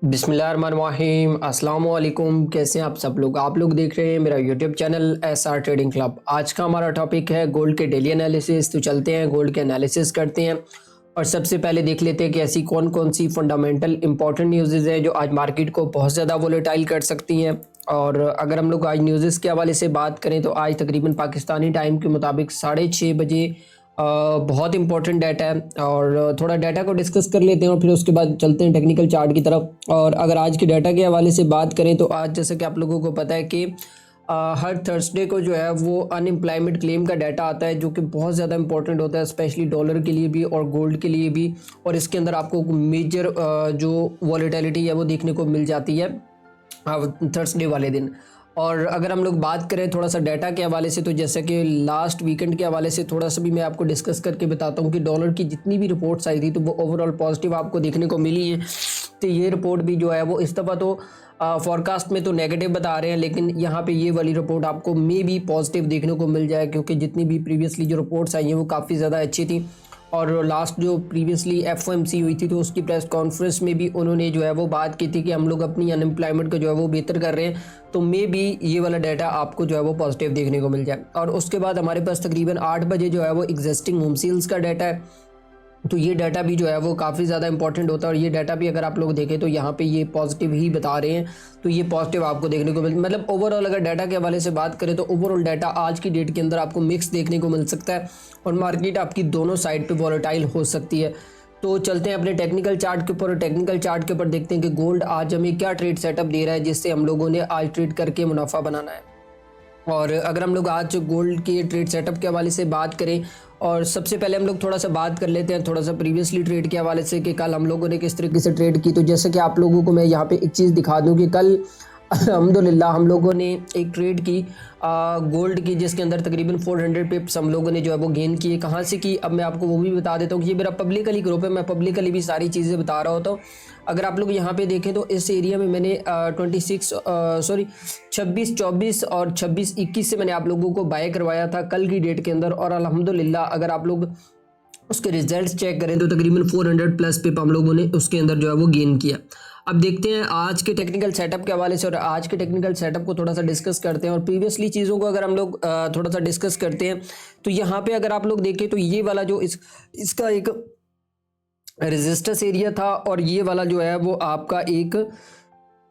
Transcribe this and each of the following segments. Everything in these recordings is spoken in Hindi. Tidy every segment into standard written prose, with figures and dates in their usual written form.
बिस्मिल्लाहिर्रहमानिर्रहीम अस्सलाम वालेकुम। कैसे हैं आप लोग देख रहे हैं मेरा YouTube channel SR trading club. आज का हमारा टॉपिक है गोल्ड के डेली एनालिसिस। तो चलते हैं गोल्ड के एनालिसिस करते हैं और सबसे पहले देख लेते हैं कि ऐसी कौन कौन सी फंडामेंटल इंपॉर्टेंट न्यूज़ हैं जो आज मार्केट को बहुत ज़्यादा वोलेटाइल कर सकती हैं। और अगर हम लोग आज न्यूज़ के हवाले से बात करें तो आज तकरीबन पाकिस्तानी टाइम के मुताबिक 6:30 बजे बहुत इंपॉर्टेंट डाटा है और थोड़ा डाटा को डिस्कस कर लेते हैं और फिर उसके बाद चलते हैं टेक्निकल चार्ट की तरफ। और अगर आज के डाटा के हवाले से बात करें तो आज जैसे कि आप लोगों को पता है कि हर थर्सडे को जो है वो अनएम्प्लॉयमेंट क्लेम का डाटा आता है जो कि बहुत ज़्यादा इंपॉर्टेंट होता है, स्पेशली डॉलर के लिए भी और गोल्ड के लिए भी। और इसके अंदर आपको मेजर जो वॉलेटिलिटी है वो देखने को मिल जाती है थर्सडे वाले दिन। और अगर हम लोग बात करें थोड़ा सा डाटा के हवाले से तो जैसे कि लास्ट वीकेंड के हवाले से थोड़ा सा भी मैं आपको डिस्कस करके बताता हूँ कि डॉलर की जितनी भी रिपोर्ट्स आई थी तो वो ओवरऑल पॉजिटिव आपको देखने को मिली है। तो ये रिपोर्ट भी जो है वो इस दफ़ा तो फॉरकास्ट में तो नेगेटिव बता रहे हैं, लेकिन यहाँ पे ये वाली रिपोर्ट आपको मे भी पॉजिटिव देखने को मिल जाए क्योंकि जितनी भी प्रीवियसली जो रिपोर्ट्स आई हैं वो काफ़ी ज़्यादा अच्छी थी। और लास्ट जो प्रीवियसली FOMC हुई थी तो उसकी प्रेस कॉन्फ्रेंस में भी उन्होंने जो है वो बात की थी कि हम लोग अपनी अनएम्प्लॉयमेंट को जो है वो बेहतर कर रहे हैं। तो मे बी ये वाला डाटा आपको जो है वो पॉजिटिव देखने को मिल जाए। और उसके बाद हमारे पास तकरीबन 8 बजे जो है वो एग्जिस्टिंग होम सेल्स का डाटा है। तो ये डाटा भी जो है वो काफ़ी ज़्यादा इंपॉर्टेंट होता है और ये डाटा भी अगर आप लोग देखें तो यहाँ पे ये पॉजिटिव ही बता रहे हैं। तो ये पॉजिटिव आपको देखने को मतलब ओवरऑल अगर डाटा के हवाले से बात करें तो ओवरऑल डाटा आज की डेट के अंदर आपको मिक्स देखने को मिल सकता है और मार्केट आपकी दोनों साइड पे वॉलेटाइल हो सकती है। तो चलते हैं अपने टेक्निकल चार्ट के ऊपर। टेक्निकल चार्ट के ऊपर देखते हैं कि गोल्ड आज हमें क्या ट्रेड सेटअप दे रहा है जिससे हम लोगों ने आज ट्रेड करके मुनाफा बनाना है। और अगर हम लोग आज गोल्ड के ट्रेड सेटअप के हवाले से बात करें और सबसे पहले हम लोग थोड़ा सा बात कर लेते हैं थोड़ा सा प्रीवियसली ट्रेड के हवाले से कि कल हम लोगों ने किस तरीके से ट्रेड की। तो जैसे कि आप लोगों को मैं यहाँ पे एक चीज़ दिखा दूँ कि कल अल्हम्दुलिल्लाह हम लोगों ने एक ट्रेड की गोल्ड की जिसके अंदर तकरीबन 400 पिप्स हम लोगों ने जो है वो गेन किए। कहाँ से की अब मैं आपको वो भी बता देता हूँ कि ये मेरा पब्लिकली ग्रुप है, मैं पब्लिकली भी सारी चीज़ें बता रहा होता हूँ। अगर आप लोग यहाँ पे देखें तो इस एरिया में मैंने 26 24 और 26 21 से मैंने आप लोगों को बाय करवाया था कल की डेट के अंदर। और अल्हम्दुलिल्लाह अगर आप लोग उसके रिजल्ट्स चेक करें तो तकरीबन 400 प्लस पिप हम लोगों ने उसके अंदर जो है वो गेन किया। अब देखते हैं आज के टेक्निकल सेटअप के हवाले से और आज के टेक्निकल सेटअप को थोड़ा सा डिस्कस करते हैं और प्रीवियसली चीज़ों को अगर हम लोग थोड़ा सा डिस्कस करते हैं तो यहाँ पे अगर आप लोग देखें तो ये वाला जो इसका एक रेजिस्टेंस एरिया था और ये वाला जो है वो आपका एक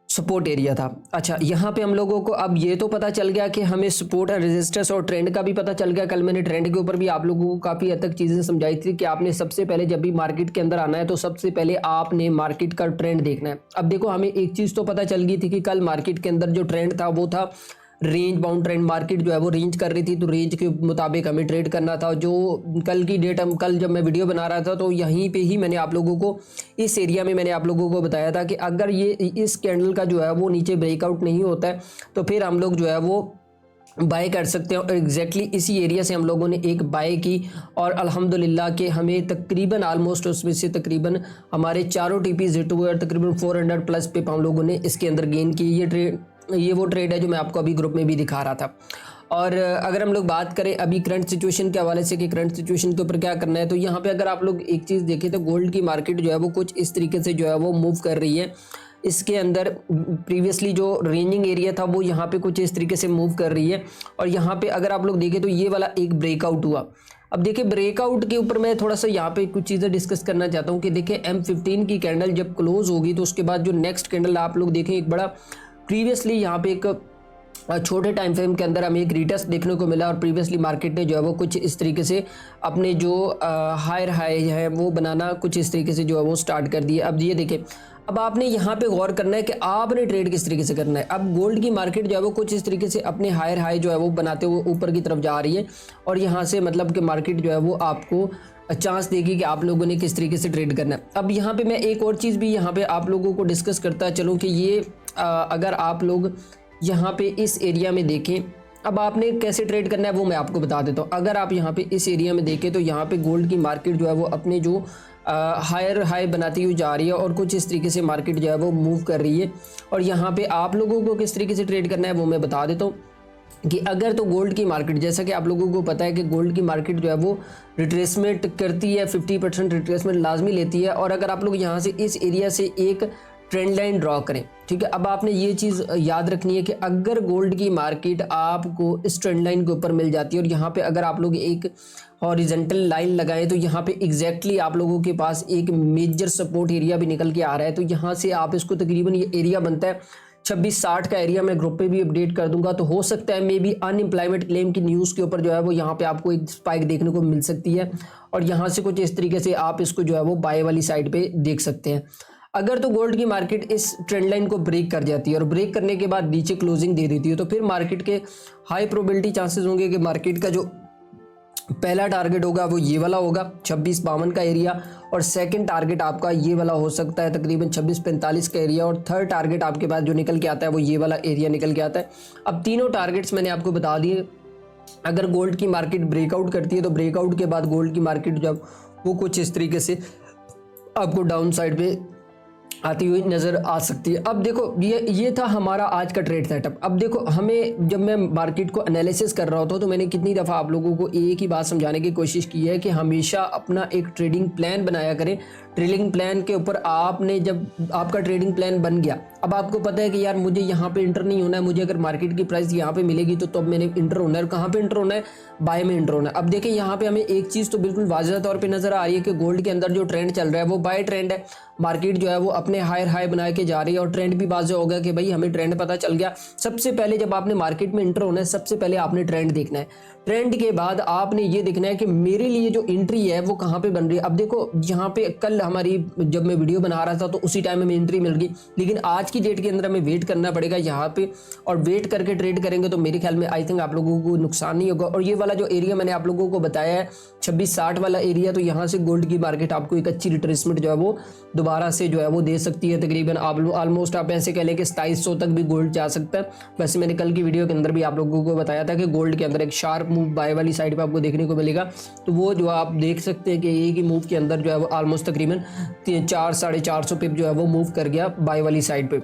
सपोर्ट एरिया था। अच्छा, यहाँ पे हम लोगों को अब ये तो पता चल गया कि हमें सपोर्ट और रेजिस्टेंस और ट्रेंड का भी पता चल गया। कल मैंने ट्रेंड के ऊपर भी आप लोगों को काफ़ी हद तक चीज़ें समझाई थी कि आपने सबसे पहले जब भी मार्केट के अंदर आना है तो सबसे पहले आपने मार्केट का ट्रेंड देखना है। अब देखो हमें एक चीज़ तो पता चल गई थी कि कल मार्केट के अंदर जो ट्रेंड था वो था रेंज बाउंड ट्रेंड। मार्केट जो है वो रेंज कर रही थी तो रेंज के मुताबिक हमें ट्रेड करना था। जो कल की डेट हम कल जब मैं वीडियो बना रहा था तो यहीं पे ही मैंने आप लोगों को इस एरिया में मैंने आप लोगों को बताया था कि अगर ये इस कैंडल का जो है वो नीचे ब्रेकआउट नहीं होता है तो फिर हम लोग जो है वो बाय कर सकते हैं। और एग्जैक्टली इसी एरिया से हम लोगों ने एक बाय की और अल्हम्दुलिल्लाह के हमें तकरीबन ऑलमोस्ट उसमें से तकरीबन हमारे चारों टीपीज हिट हुए और तकरीबन 400 प्लस पिप हम लोगों ने इसके अंदर गेन की। ये वो ट्रेड है जो मैं आपको अभी ग्रुप में भी दिखा रहा था। और अगर हम लोग बात करें अभी करंट सिचुएशन के हवाले से कि करंट सिचुएशन के ऊपर क्या करना है तो यहाँ पे अगर आप लोग एक चीज़ देखें तो गोल्ड की मार्केट जो है वो कुछ इस तरीके से जो है वो मूव कर रही है। इसके अंदर प्रीवियसली जो रेंजिंग एरिया था वो यहाँ पे कुछ इस तरीके से मूव कर रही है और यहाँ पे अगर आप लोग देखें तो ये वाला एक ब्रेकआउट हुआ। अब देखिए ब्रेकआउट के ऊपर मैं थोड़ा सा यहाँ पे कुछ चीज़ें डिस्कस करना चाहता हूँ कि देखिए M15 की कैंडल जब क्लोज होगी तो उसके बाद जो नेक्स्ट कैंडल आप लोग देखें एक बड़ा प्रीवियसली यहाँ पे एक छोटे टाइम फ्रेम के अंदर हमें एक रिटेस्ट देखने को मिला और प्रीवियसली मार्केट ने जो है वो कुछ इस तरीके से अपने जो हायर हाई है वो बनाना कुछ इस तरीके से जो है वो स्टार्ट कर दिए। अब ये देखें, अब आपने यहाँ पे गौर करना है कि आपने ट्रेड किस तरीके से करना है। अब गोल्ड की मार्केट जो है वो कुछ इस तरीके से अपने हायर हाई जो है वो बनाते हुए ऊपर की तरफ जा रही है और यहाँ से मतलब कि मार्केट जो है वो आपको चांस देगी कि आप लोगों ने किस तरीके से ट्रेड करना है। अब यहाँ पे मैं एक और चीज़ भी यहाँ पे आप लोगों को डिस्कस करता चलूँ कि ये अगर आप लोग यहाँ पे इस एरिया में देखें, अब आपने कैसे ट्रेड करना है वो मैं आपको बता देता हूँ। अगर आप यहाँ पे इस एरिया में देखें तो यहाँ पे गोल्ड की मार्केट जो है वो अपने जो हायर हाई बनाती हुई जा रही है और कुछ इस तरीके से मार्केट जो है वो मूव कर रही है। और यहाँ पे आप लोगों को किस तरीके से ट्रेड करना है वो मैं बता देता हूँ कि अगर तो गोल्ड की मार्केट जैसा कि आप लोगों को पता है कि गोल्ड की मार्केट जो है वो रिट्रेसमेंट करती है, 50% रिट्रेसमेंट लाजमी लेती है। और अगर आप लोग यहाँ से इस एरिया से एक ट्रेंड लाइन ड्रॉ करें। ठीक है, अब आपने ये चीज़ याद रखनी है कि अगर गोल्ड की मार्केट आपको इस ट्रेंड लाइन के ऊपर मिल जाती है और यहाँ पे अगर आप लोग एक हॉरिजेंटल लाइन लगाएं तो यहाँ पे एग्जैक्टली आप लोगों के पास एक मेजर सपोर्ट एरिया भी निकल के आ रहा है। तो यहाँ से आप इसको तकरीबन ये एरिया बनता है 2660 का एरिया, मैं ग्रुप पे भी अपडेट कर दूंगा। तो हो सकता है मे बी अनएम्प्लॉयमेंट क्लेम की न्यूज़ के ऊपर जो है वो यहाँ पे आपको एक स्पाइक देखने को मिल सकती है और यहाँ से कुछ इस तरीके से आप इसको जो है वो बाय वाली साइड पे देख सकते हैं। अगर तो गोल्ड की मार्केट इस ट्रेंड लाइन को ब्रेक कर जाती है और ब्रेक करने के बाद नीचे क्लोजिंग दे देती है तो फिर मार्केट के हाई प्रोबेबिलिटी चांसेस होंगे कि मार्केट का जो पहला टारगेट होगा वो ये वाला होगा 2652 का एरिया, और सेकंड टारगेट आपका ये वाला हो सकता है तकरीबन 2645 का एरिया, और थर्ड टारगेट आपके पास जो निकल के आता है वो ये वाला एरिया निकल के आता है। अब तीनों टारगेट्स मैंने आपको बता दिए। अगर गोल्ड की मार्केट ब्रेकआउट करती है तो ब्रेकआउट के बाद गोल्ड की मार्केट जब वो कुछ इस तरीके से आपको डाउन साइड पे आती हुई नज़र आ सकती है। अब देखो ये था हमारा आज का ट्रेड सेटअप। अब देखो हमें, जब मैं मार्केट को एनालिसिस कर रहा होता हूँ तो मैंने कितनी दफ़ा आप लोगों को एक ही बात समझाने की कोशिश की है कि हमेशा अपना एक ट्रेडिंग प्लान बनाया करें। ट्रेडिंग प्लान के ऊपर आपने, जब आपका ट्रेडिंग प्लान बन गया, अब आपको पता है कि यार मुझे यहाँ पे इंटर नहीं होना है, मुझे अगर मार्केट की प्राइस यहाँ पे मिलेगी तो तब मैंने इंटर होना है। कहाँ पे इंटर होना है? बाय में इंटर होना है। अब देखिए यहाँ पे हमें एक चीज़ तो बिल्कुल वाज़ेह तौर पे नज़र आ रही है कि गोल्ड के अंदर जो ट्रेंड चल रहा है वो बाय ट्रेंड है। मार्केट जो है वो अपने हायर हाई बना के जा रही है और ट्रेंड भी वाज़ेह होगा कि भाई हमें ट्रेंड पता चल गया। सबसे पहले जब आपने मार्केट में इंटर होना है सबसे पहले आपने ट्रेंड देखना है। ट्रेंड के बाद आपने ये देखना है कि मेरे लिए जो एंट्री है वो कहाँ पे बन रही है। अब देखो यहाँ पे कल हमारी जब मैं वीडियो बना रहा था तो उसी टाइम में एंट्री मिल गई, लेकिन आज की डेट के अंदर हमें वेट करना पड़ेगा यहाँ पे, और वेट करके ट्रेड करेंगे तो मेरे ख्याल में आई थिंक आप लोगों को नुकसान नहीं होगा। और ये वाला जो एरिया मैंने आप लोगों को बताया है 2660 वाला एरिया, तो यहाँ से गोल्ड की मार्केट आपको एक अच्छी रिट्रेसमेंट जो है वो दोबारा से जो है वो दे सकती है। तकरीबन आप ऑलमोस्ट आप ऐसे कह लें कि 2700 तक भी गोल्ड जा सकता है। वैसे मैंने कल की वीडियो के अंदर भी आप लोगों को बताया था कि गोल्ड के अंदर एक शार्प मूव बाय वाली साइड पे आपको देखने को मिलेगा, तो वो जो आप देख सकते हैं कि एक ही मूव के अंदर जो है वो ऑलमोस्ट तकरीबन 400-450 पिप जो है वो मूव कर गया बाय वाली साइड पे।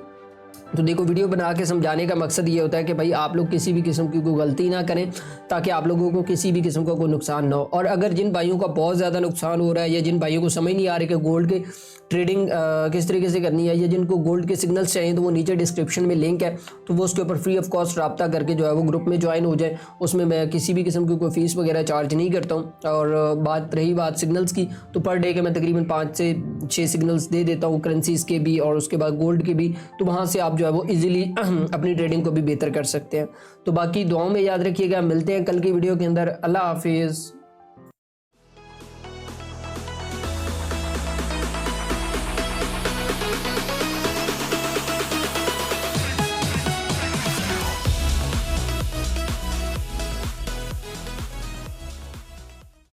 तो देखो वीडियो बना के समझाने का मकसद ये होता है कि भाई आप लोग किसी भी किस्म की कोई गलती ना करें ताकि आप लोगों को किसी भी किस्म का कोई नुकसान ना हो। और अगर जिन भाइयों का बहुत ज़्यादा नुकसान हो रहा है या जिन भाइयों को समझ नहीं आ रही कि गोल्ड के ट्रेडिंग किस तरीके से करनी है या जिनको गोल्ड के सिग्नल्स चाहिए, तो वो नीचे डिस्क्रिप्शन में लिंक है, तो वो उसके ऊपर फ्री ऑफ कॉस्ट रब्ता करके जो है वो ग्रुप में ज्वाइन हो जाए। उसमें मैं किसी भी किस्म की कोई फीस वगैरह चार्ज नहीं करता हूँ। और बात रही सिग्नल्स की, तो पर डे के मैं तकरीबन 5 से 6 सिग्नल्स दे देता हूँ, करेंसीज के भी और उसके बाद गोल्ड के भी। तो वहाँ से आप जो है वो ईजिली अपनी ट्रेडिंग को भी बेहतर कर सकते हैं। तो बाकी दुआओं में याद रखिएगा, मिलते हैं कल की वीडियो के अंदर। अल्लाह हाफिज़।